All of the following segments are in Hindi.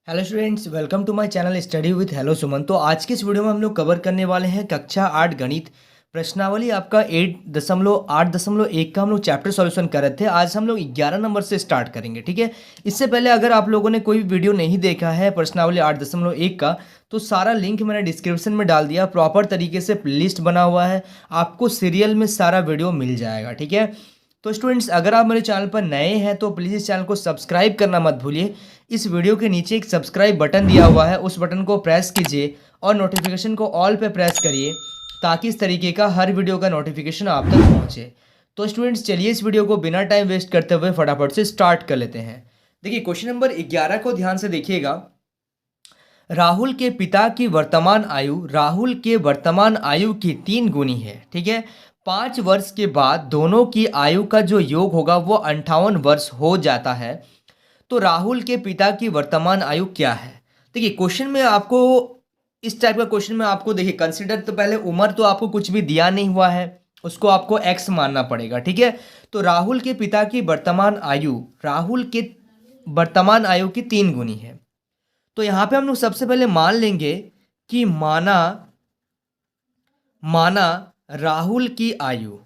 Hello students, welcome to my channel study with hello Suman. तो आज की इस वीडियो में हम लोग कवर करने वाले हैं कक्षा 8 गणित प्रश्नावली आपका 8.1 का हम लोग चैप्टर सॉल्यूशन कर रहे थे। आज हम लोग 11 नंबर से स्टार्ट करेंगे, ठीक है। इससे पहले अगर आप लोगों ने कोई भी वीडियो नहीं देखा है प्रश्नावली 8.1 का, तो सारा लिंक मैंने डिस्क्रिप्शन में डाल दिया। प्रॉपर तरीके से लिस्ट बना हुआ है, आपको सीरियल में सारा वीडियो मिल जाएगा, ठीक है। तो स्टूडेंट्स, अगर आप मेरे चैनल पर नए हैं तो प्लीज़ इस चैनल को सब्सक्राइब करना मत भूलिए। इस वीडियो के नीचे एक सब्सक्राइब बटन दिया हुआ है, उस बटन को प्रेस कीजिए और नोटिफिकेशन को ऑल पे प्रेस करिए, ताकि इस तरीके का हर वीडियो का नोटिफिकेशन आप तक पहुंचे। तो स्टूडेंट्स, चलिए इस वीडियो को बिना टाइम वेस्ट करते हुए फटाफट से स्टार्ट कर लेते हैं। देखिए, क्वेश्चन नंबर 11 को ध्यान से देखिएगा। राहुल के पिता की वर्तमान आयु राहुल के वर्तमान आयु की 3 गुनी है, ठीक है। 5 वर्ष के बाद दोनों की आयु का जो योग होगा वो 58 वर्ष हो जाता है। तो राहुल के पिता की वर्तमान आयु क्या है? देखिए, क्वेश्चन में आपको इस टाइप का क्वेश्चन में आपको देखिए कंसिडर, तो पहले उम्र तो आपको कुछ भी दिया नहीं हुआ है, उसको आपको एक्स मानना पड़ेगा, ठीक है। तो राहुल के पिता की वर्तमान आयु राहुल के वर्तमान आयु की 3 गुनी है। तो यहाँ पे हम लोग सबसे पहले मान लेंगे कि माना माना राहुल की आयु,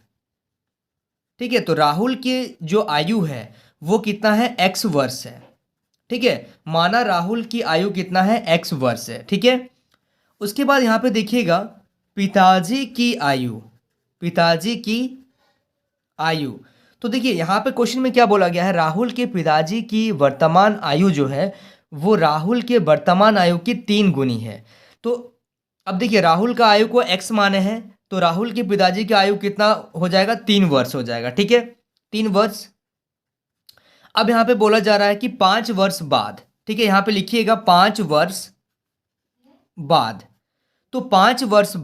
ठीक है। तो राहुल की जो आयु है वो कितना है? एक्स वर्ष है, ठीक है। माना राहुल की आयु कितना है? एक्स वर्ष है, ठीक है। उसके बाद यहाँ पे देखिएगा पिताजी की आयु पिताजी की आयु। तो देखिए यहाँ पे क्वेश्चन में क्या बोला गया है, राहुल के पिताजी की वर्तमान आयु जो है वो राहुल के वर्तमान आयु की 3 गुनी है। तो अब देखिए, राहुल का आयु को एक्स माने हैं, तो राहुल के पिताजी की आयु कितना हो जाएगा? 3 वर्ष हो जाएगा, ठीक है, 3 वर्ष। अब यहाँ पे बोला जा रहा है कि 5 वर्ष बाद, ठीक है, यहाँ पे लिखिएगा 5 वर्ष बाद। तो 5 वर्ष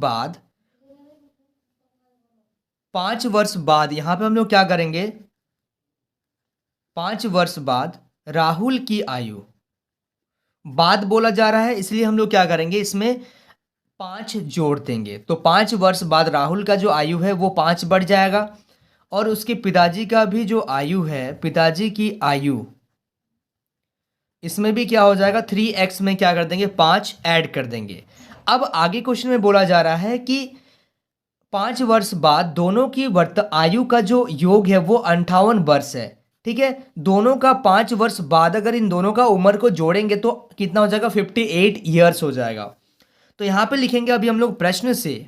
बाद यहाँ पे हम लोग क्या करेंगे? 5 वर्ष बाद राहुल की आयु, बाद बोला जा रहा है इसलिए हम लोग क्या करेंगे, इसमें 5 जोड़ देंगे। तो 5 वर्ष बाद राहुल का जो आयु है वो 5 बढ़ जाएगा, और उसके पिताजी का भी जो आयु है, पिताजी की आयु, इसमें भी क्या हो जाएगा? 3x में क्या कर देंगे? 5 ऐड कर देंगे। अब आगे क्वेश्चन में बोला जा रहा है कि 5 वर्ष बाद दोनों की आयु का जो योग है वो 58 वर्ष है, ठीक है। दोनों का 5 वर्ष बाद अगर इन दोनों का उम्र को जोड़ेंगे तो कितना हो जाएगा? 58 ईयर्स हो जाएगा। तो यहां पे लिखेंगे अभी हम लोग प्रश्न से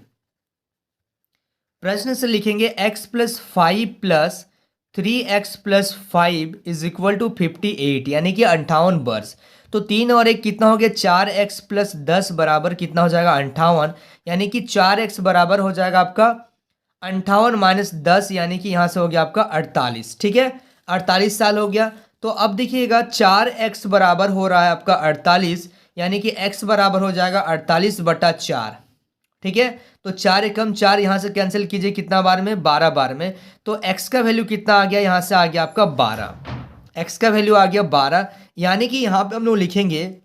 लिखेंगे x plus 5 plus 3x plus 5 is equal to 58, यानी कि 58 वर्ष। तो 3 और 1 कितना हो गया? 4x प्लस 10 बराबर कितना हो जाएगा? 58, यानी कि 4x बराबर हो जाएगा आपका 58 माइनस 10, यानी कि यहाँ से हो गया आपका 48, ठीक है। 48 साल हो गया। तो अब देखिएगा 4x बराबर हो रहा है आपका 48, यानी कि x बराबर हो जाएगा 48/4, ठीक है। तो 4 एकम 4 यहाँ से कैंसिल कीजिए, कितना बार में? 12 बार में। तो x का वैल्यू कितना आ गया? यहाँ से आ गया आपका 12, x का वैल्यू आ गया 12। यानी कि यहाँ पे हम लोग लिखेंगे,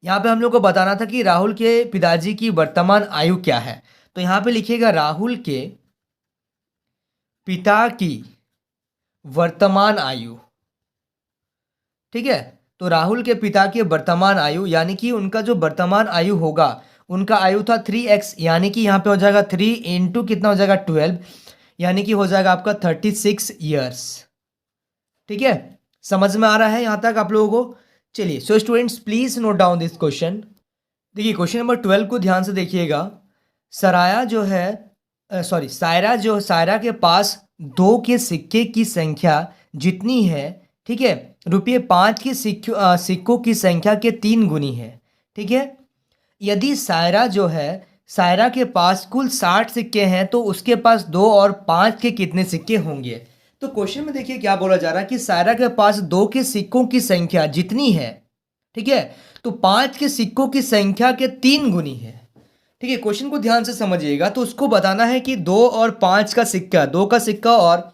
यहाँ पे हम लोग को बताना था कि राहुल के पिताजी की वर्तमान आयु क्या है। तो यहाँ पे लिखिएगा राहुल के पिता की वर्तमान आयु, ठीक है। तो राहुल के पिता की वर्तमान आयु, यानी कि उनका जो वर्तमान आयु होगा, उनका आयु था 3x, यानी कि यहाँ पे हो जाएगा 3 इंटू कितना हो जाएगा? 12, यानी कि हो जाएगा आपका 36 ईयर्स, ठीक है। समझ में आ रहा है यहाँ तक आप लोगों को? चलिए, so students please note down this question. देखिए, क्वेश्चन नंबर 12 को ध्यान से देखिएगा। सराया जो है सायरा के पास 2 के सिक्के की संख्या जितनी है, ठीक है, ₹5 के सिक्कों की संख्या के 3 गुनी है, ठीक है। यदि सायरा के पास कुल 60 सिक्के हैं तो उसके पास 2 और 5 के कितने सिक्के होंगे? तो क्वेश्चन में देखिए क्या बोला जा रहा है कि सायरा के पास 2 के सिक्कों की संख्या जितनी है, ठीक है, तो 5 के सिक्कों की संख्या के 3 गुनी है, ठीक है। क्वेश्चन को ध्यान से समझिएगा। तो उसको बताना है कि 2 और 5 का सिक्का, 2 का सिक्का और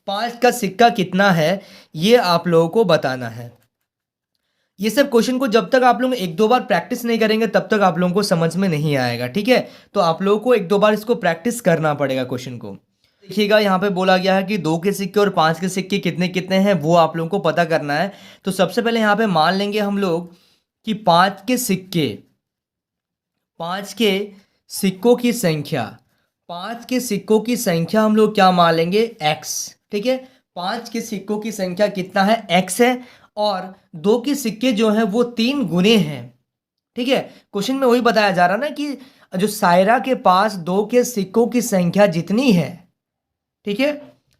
5 का सिक्का कितना है, ये आप लोगों को बताना है। ये सब क्वेश्चन को जब तक आप लोग 1-2 बार प्रैक्टिस नहीं करेंगे तब तक आप लोगों को समझ में नहीं आएगा, ठीक है। तो आप लोगों को 1-2 बार इसको प्रैक्टिस करना पड़ेगा क्वेश्चन को। देखिएगा, यहाँ पे बोला गया है कि 2 के सिक्के और 5 के सिक्के कितने कितने हैं वो आप लोगों को पता करना है। तो सबसे पहले यहाँ पे मान लेंगे हम लोग कि पाँच के सिक्कों की संख्या, पाँच के सिक्कों की संख्या हम लोग क्या मान लेंगे, एक्स। ठीक है, पाँच के सिक्कों की संख्या कितना है, एक्स है, और दो के सिक्के जो हैं वो 3 गुने हैं। ठीक है, क्वेश्चन में वही बताया जा रहा ना कि जो सायरा के पास दो के सिक्कों की संख्या जितनी है, ठीक है,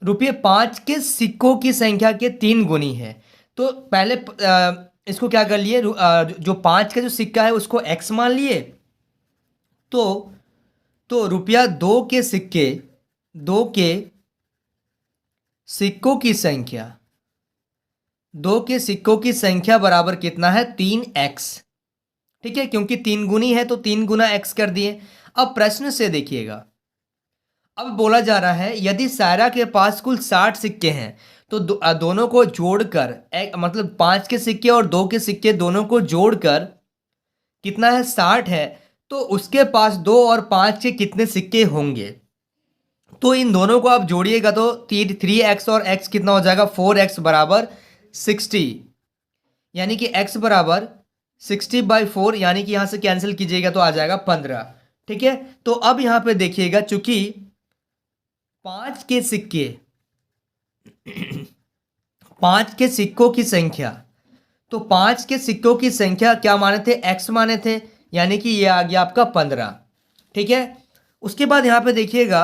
रुपये 5 के सिक्कों की संख्या के 3 गुनी है। तो पहले इसको क्या कर लिए, जो 5 का जो सिक्का है उसको एक्स मान लिए। तो रुपया दो के सिक्कों की संख्या, दो के सिक्कों की संख्या बराबर कितना है, 3x। ठीक है, क्योंकि 3 गुनी है तो 3 गुना x कर दिए। अब प्रश्न से देखिएगा, अब बोला जा रहा है यदि सायरा के पास कुल 60 सिक्के हैं तो दोनों को जोड़कर, मतलब 5 के सिक्के और 2 के सिक्के दोनों को जोड़कर कितना है, 60 है, तो उसके पास 2 और 5 के कितने सिक्के होंगे। तो इन दोनों को आप जोड़िएगा तो 3x और x कितना हो जाएगा, 4x बराबर 60, यानी कि x बराबर 60/4, यानी कि यहां से कैंसिल कीजिएगा तो आ जाएगा 15। ठीक है, तो अब यहां पे देखिएगा, चूंकि 5 के सिक्के, 5 के सिक्कों की संख्या, तो 5 के सिक्कों की संख्या क्या माने थे, x माने थे, यानी कि ये आ गया आपका 15। ठीक है, उसके बाद यहां पे देखिएगा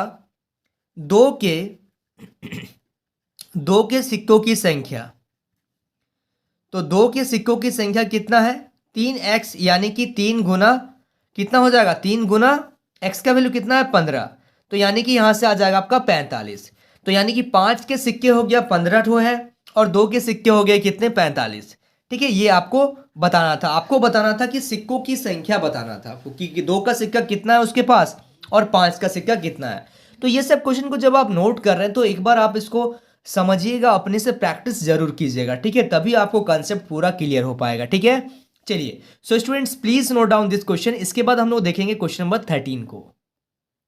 दो के सिक्कों की संख्या, तो दो के सिक्कों की संख्या कितना है, 3x, यानी कि 3 गुना कितना हो जाएगा, 3 गुना x का वैल्यू कितना है, 15, तो यानी कि यहां से आ जाएगा आपका 45। तो यानी कि 5 के सिक्के हो गया 15 ठो है, और 2 के सिक्के हो गए कितने, 45। ठीक है, ये आपको बताना था कि सिक्कों की संख्या बताना था आपको, कि 2 का सिक्का कितना है उसके पास और 5 का सिक्का कितना है। तो ये सब क्वेश्चन को जब आप नोट कर रहे हैं तो एक बार आप इसको समझिएगा, अपने से प्रैक्टिस जरूर कीजिएगा। ठीक है, तभी आपको कंसेप्ट पूरा क्लियर हो पाएगा। ठीक है, चलिए, so students please note down this question. इसके बाद हम लोग देखेंगे क्वेश्चन नंबर 13 को।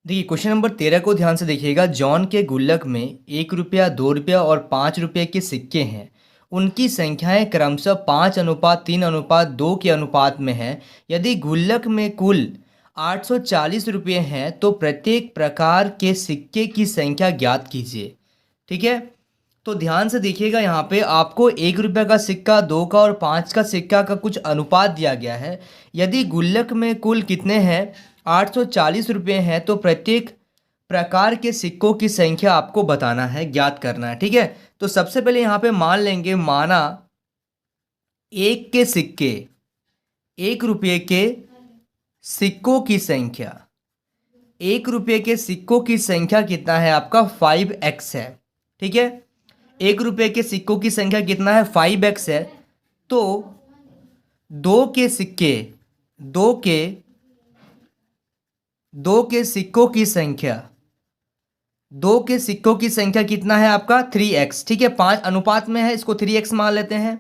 देखिए, क्वेश्चन नंबर 13 को ध्यान से देखिएगा। जॉन के गुल्लक में 1 रुपया, 2 रुपया और 5 रुपये के सिक्के हैं। उनकी संख्याएं क्रमशः 5:3:2 के अनुपात में है। यदि गुल्लक में कुल 840 रुपये हैं तो प्रत्येक प्रकार के सिक्के की संख्या ज्ञात कीजिए। ठीक है, तो ध्यान से देखिएगा, यहाँ पे आपको 1 रुपये का सिक्का, 2 का और 5 का सिक्का का कुछ अनुपात दिया गया है। यदि गुल्लक में कुल कितने हैं, 840 रुपये हैं, तो प्रत्येक प्रकार के सिक्कों की संख्या आपको बताना है, ज्ञात करना है। ठीक है, तो सबसे पहले यहाँ पे मान लेंगे, माना 1 के सिक्के, 1 रुपये के सिक्कों की संख्या, 1 रुपये के सिक्कों की संख्या कितना है आपका, 5x है। ठीक है, 1 रुपये के सिक्कों की संख्या कितना है, 5x है। तो 2 के सिक्के, 2 के सिक्कों की संख्या, 2 के सिक्कों की संख्या कितना है आपका, 3x। ठीक है, 5 अनुपात में है, इसको 3x मान लेते हैं।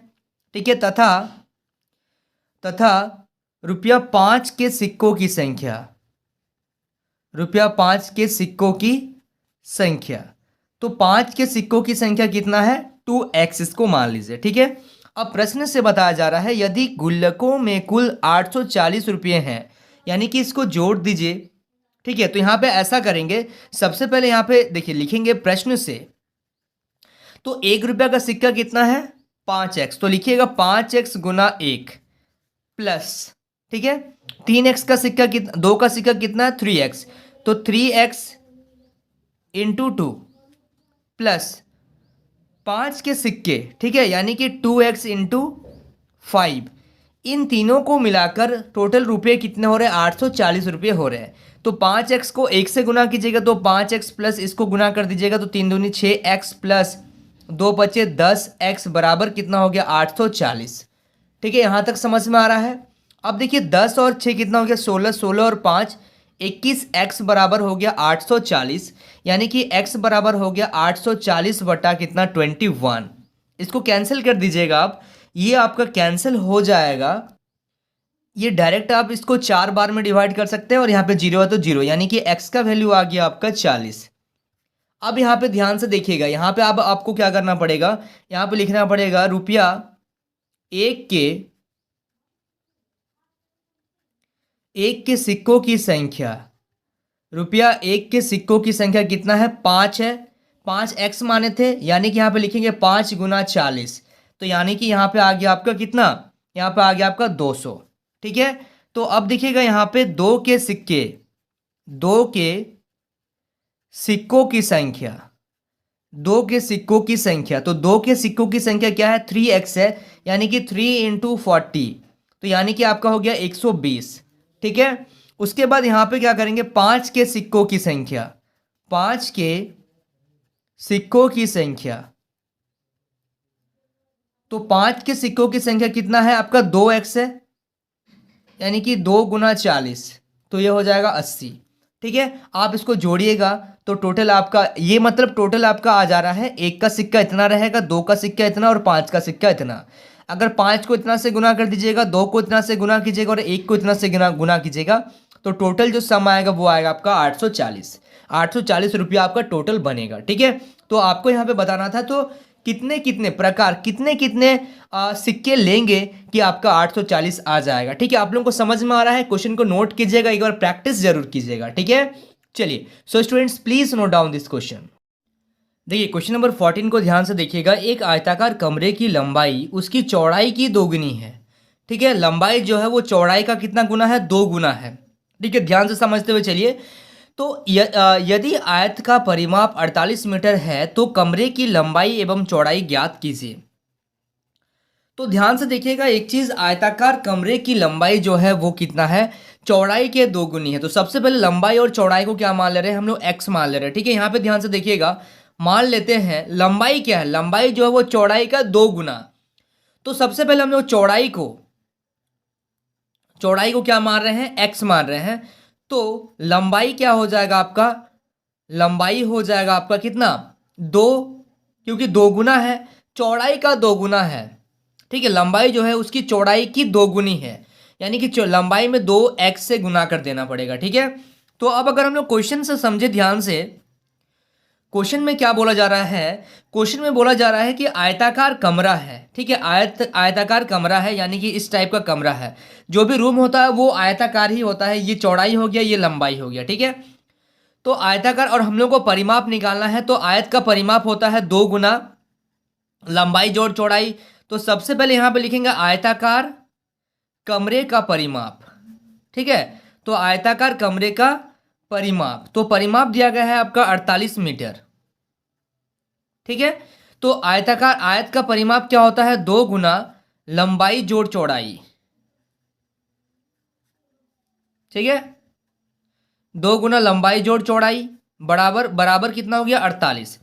ठीक है, तथा रुपया 5 के सिक्कों की संख्या, रुपया 5 के सिक्कों की संख्या, तो 5 के सिक्कों की संख्या कितना है, 2x, इसको मान लीजिए। ठीक है, अब प्रश्न से बताया जा रहा है यदि गुल्लकों में कुल 840 रुपये हैं, यानी कि इसको जोड़ दीजिए। ठीक है, तो यहां पे ऐसा करेंगे, सबसे पहले यहां पे देखिए लिखेंगे प्रश्न से, तो 1 रुपया का सिक्का कितना है, 5x, तो लिखिएगा 5x गुना 1 प्लस, ठीक है, 3x का सिक्का कितना, 2 का सिक्का कितना है, 3x, तो 3x इंटू 2 प्लस 5 के सिक्के, ठीक है, यानी कि 2x इंटू 5, इन तीनों को मिलाकर टोटल रुपये कितने हो रहे हैं, 840 रुपये हो रहे हैं। तो 5x को 1 से गुना कीजिएगा तो 5x प्लस इसको गुना कर दीजिएगा तो 3 दूनी 6x प्लस 2 बचे 10x बराबर कितना हो गया, 840। ठीक है, यहाँ तक समझ में आ रहा है। अब देखिए 10 और 6 कितना हो गया, 16, 16 और 5 21x बराबर हो गया 840, यानी कि x बराबर हो गया 840 बटा कितना, 21। इसको कैंसिल कर दीजिएगा आप, ये आपका कैंसिल हो जाएगा। ये डायरेक्ट आप इसको 4 बार में डिवाइड कर सकते हैं और यहाँ पे 0 है तो 0, यानी कि x का वैल्यू आ गया आपका 40। अब यहाँ पे ध्यान से देखिएगा, यहाँ पे अब आपको क्या करना पड़ेगा, यहाँ पे लिखना पड़ेगा रुपया 1 के एक के सिक्कों की संख्या, रुपया एक के सिक्कों की संख्या कितना है? 5 है। 5x माने थे, यानी कि यहाँ पे लिखेंगे 5 गुना 40। तो यानी कि यहाँ पे आ गया आपका कितना? यहाँ पे आ गया आपका 200। ठीक है, तो अब देखिएगा यहाँ पे दो के सिक्के, दो के सिक्कों की संख्या, दो के सिक्कों की संख्या, तो दो के सिक्कों की संख्या क्या है? 3x है, यानी कि 3 इंटू 40, तो यानी कि आपका हो गया 120। ठीक है, उसके बाद यहां पे क्या करेंगे? 5 के सिक्कों की संख्या, 5 के सिक्कों की संख्या, तो 5 के सिक्कों की संख्या कितना है आपका? 2x है, यानी कि 2 गुना 40, तो ये हो जाएगा 80। ठीक है, आप इसको जोड़िएगा तो टोटल आपका, ये मतलब टोटल आपका आ जा रहा है, एक का सिक्का इतना रहेगा, दो का सिक्का इतना और 5 का सिक्का इतना। अगर 5 को इतना से गुना कर दीजिएगा, दो को इतना से गुना कीजिएगा और एक को इतना से गुना कीजिएगा, तो टोटल जो सम आएगा वो आएगा आपका 840। 840 रुपया आपका टोटल बनेगा। ठीक है, तो आपको यहाँ पे बताना था, तो कितने कितने प्रकार, कितने कितने सिक्के लेंगे कि आपका 840 आ जाएगा। ठीक है, आप लोगों को समझ में आ रहा है? क्वेश्चन को नोट कीजिएगा, एक बार प्रैक्टिस जरूर कीजिएगा। ठीक है, चलिए, so students please note down this question. देखिए क्वेश्चन नंबर 14 को ध्यान से देखिएगा। एक आयताकार कमरे की लंबाई उसकी चौड़ाई की दोगुनी है। ठीक है, लंबाई जो है वो चौड़ाई का कितना गुना है? 2 गुना है। ठीक है, ध्यान से समझते हुए चलिए। तो यदि आयत का परिमाप 48 मीटर है तो कमरे की लंबाई एवं चौड़ाई ज्ञात कीजिए। तो ध्यान से देखिएगा एक चीज, आयताकार कमरे की लंबाई जो है वो कितना है? चौड़ाई के 2 गुनी है। तो सबसे पहले लंबाई और चौड़ाई को क्या मान ले रहे हैं हम लोग? x मान ले रहे हैं। ठीक है, यहाँ पे ध्यान से देखिएगा, मान लेते हैं लंबाई क्या है? लंबाई जो है वो चौड़ाई का 2 गुना। तो सबसे पहले हम लोग चौड़ाई को क्या मान रहे हैं? x मान रहे हैं। तो लंबाई क्या हो जाएगा आपका? लंबाई हो जाएगा आपका कितना? 2, क्योंकि 2 गुना है, चौड़ाई का 2 गुना है। ठीक है, लंबाई जो है उसकी चौड़ाई की 2 गुनी है, यानी कि लंबाई में 2x से गुना कर देना पड़ेगा। ठीक है, तो अब अगर हम लोग क्वेश्चन से समझे ध्यान से, क्वेश्चन में क्या बोला जा रहा है? क्वेश्चन में बोला जा रहा है कि आयताकार कमरा है। ठीक है, आयताकार कमरा है, यानी कि इस टाइप का कमरा है। जो भी रूम होता है वो आयताकार ही होता है। ये चौड़ाई हो गया, ये लंबाई हो गया। ठीक है, तो आयताकार, और हम लोग को परिमाप निकालना है, तो आयत का परिमाप होता है 2 गुना लंबाई जोड़ चौड़ाई। तो सबसे पहले यहां पे लिखेंगे आयताकार कमरे का परिमाप। ठीक है, तो आयताकार कमरे का परिमाप, तो परिमाप दिया गया है आपका 48 मीटर। ठीक है, तो आयताकार आयत का परिमाप क्या होता है? 2 गुना लंबाई जोड़ चौड़ाई। ठीक है, 2 गुना लंबाई जोड़ चौड़ाई बराबर बराबर कितना हो गया? 48।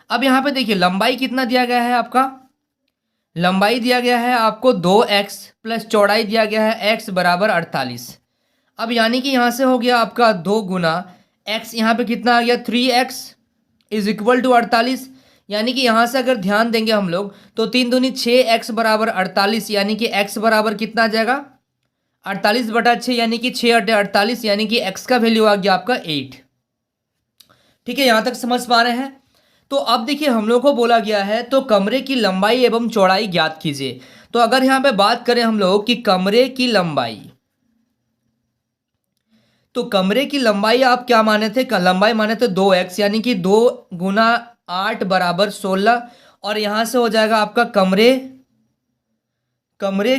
अब यहां पे देखिए लंबाई कितना दिया गया है आपका? लंबाई दिया गया है आपको 2x प्लस चौड़ाई दिया गया है x बराबर 48। अब यानी कि यहां से हो गया आपका 2 गुना x, यहां पे कितना आ गया? 3x is equal to 48। यानी कि यहां से अगर ध्यान देंगे हम लोग तो 3 दूनी 6x बराबर 48, यानी कि x बराबर कितना आ जाएगा? 48/6, यानी कि 6 × 48, यानी कि x का वैल्यू आ गया आपका 8। ठीक है, यहां तक समझ पा रहे हैं? तो अब देखिए हम लोग को बोला गया है तो कमरे की लंबाई एवं चौड़ाई ज्ञात कीजिए। तो अगर यहां पे बात करें हम लोग कि कमरे की लंबाई, तो कमरे की लंबाई आप क्या माने थे? लंबाई माने थे 2x, यानी कि 2 गुना 8 बराबर 16। और यहां से हो जाएगा आपका कमरे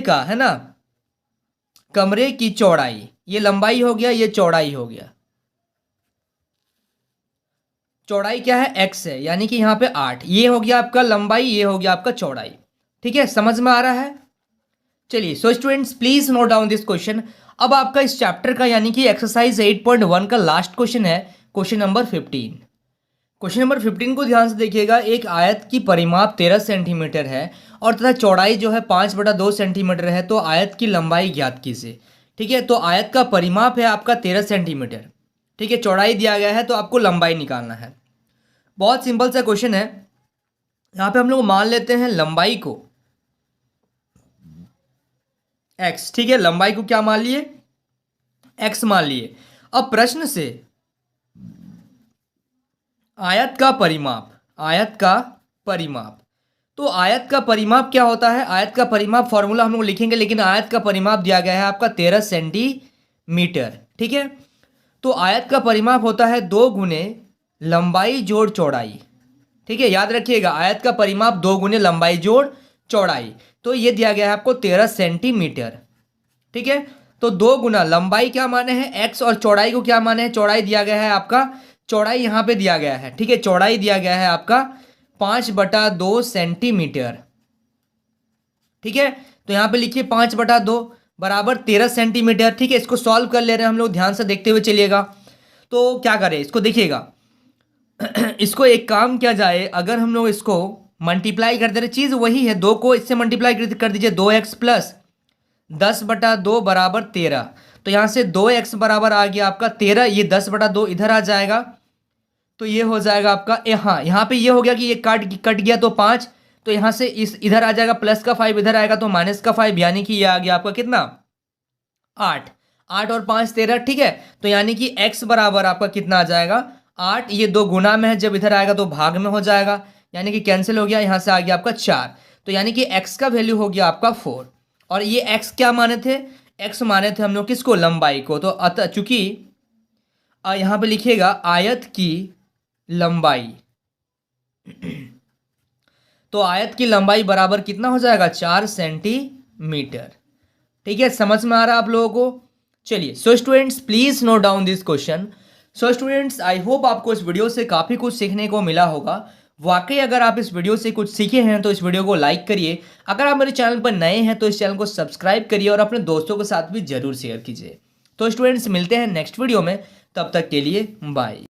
का, है ना, कमरे की चौड़ाई, ये लंबाई हो गया, ये चौड़ाई हो गया। चौड़ाई क्या है? x है, यानी कि यहाँ पे 8। ये हो गया आपका लंबाई, ये हो गया आपका चौड़ाई। ठीक है, समझ में आ रहा है? चलिए, so students please note down this question. अब आपका इस चैप्टर का, यानी कि एक्सरसाइज 8.1 का लास्ट क्वेश्चन है, क्वेश्चन नंबर 15। क्वेश्चन नंबर 15 को ध्यान से देखिएगा। एक आयत की परिमाप 13 सेंटीमीटर है और तथा चौड़ाई जो है 5/2 सेंटीमीटर है, तो आयत की लंबाई ज्ञात कीजिए। ठीक है, तो आयत का परिमाप है आपका 13 सेंटीमीटर। ठीक है, चौड़ाई दिया गया है, तो आपको लंबाई निकालना है। बहुत सिंपल सा क्वेश्चन है। यहां पे हम लोग मान लेते हैं लंबाई को x। ठीक है, लंबाई को क्या मान लिए? x मान लिए। अब प्रश्न से आयत का परिमाप, तो आयत का परिमाप क्या होता है? आयत का परिमाप फॉर्मूला हम लोग लिखेंगे, लेकिन आयत का परिमाप दिया गया है आपका 13 सेंटीमीटर। मीटर। ठीक है, तो आयत का परिमाप होता है 2 गुने लंबाई जोड़ चौड़ाई। ठीक है, याद रखिएगा, आयत का परिमाप 2 गुने लंबाई जोड़ चौड़ाई। तो ये दिया गया है आपको 13 सेंटीमीटर। ठीक है, तो 2 गुना लंबाई क्या माने हैं x और चौड़ाई को क्या माने हैं, चौड़ाई दिया गया है आपका, चौड़ाई यहां पे दिया गया है। ठीक है, चौड़ाई दिया गया है आपका 5/2 सेंटीमीटर। ठीक है, तो यहां पे लिखिए 5/2 बराबर 13 सेंटीमीटर। ठीक है, इसको सॉल्व कर ले रहे हैं हम लोग, ध्यान से देखते हुए चलिएगा। तो क्या करें, इसको देखिएगा इसको एक काम किया जाए, अगर हम लोग इसको मल्टीप्लाई कर दे रहे, चीज वही है, 2 को इससे मल्टीप्लाई कर दीजिए, 2x प्लस 10/2 बराबर 13। तो यहां से 2x बराबर आ गया आपका 13, ये 10/2 इधर आ जाएगा, तो ये हो जाएगा आपका हाँ, यहाँ पे ये हो गया कि ये कट गया तो 5, तो यहां से इस इधर आ जाएगा, प्लस का 5 इधर आएगा तो माइनस का 5, यानी कि ये आ गया आपका कितना 8। 8 और 5 13। ठीक है, तो यानी कि x बराबर आपका कितना आ जाएगा 8, ये 2 गुना में है, जब इधर आएगा तो भाग में हो जाएगा, यानी कि कैंसिल हो गया, यहां से आ गया आपका 4। तो यानी कि x का वैल्यू हो गया आपका 4। और ये x क्या माने थे, x माने थे हम लोग किसको, लंबाई को। तो अतः चूंकि यहां पे लिखिएगा आयत की लंबाई तो आयत की लंबाई बराबर कितना हो जाएगा 4 सेंटीमीटर। ठीक है, समझ में आ रहा है आप लोगों को। चलिए, so students please note down this question. So students I hope आपको इस वीडियो से काफ़ी कुछ सीखने को मिला होगा। वाकई अगर आप इस वीडियो से कुछ सीखे हैं तो इस वीडियो को लाइक करिए। अगर आप मेरे चैनल पर नए हैं तो इस चैनल को सब्सक्राइब करिए और अपने दोस्तों के साथ भी जरूर शेयर कीजिए। तो स्टूडेंट्स मिलते हैं नेक्स्ट वीडियो में, तब तक के लिए बाय।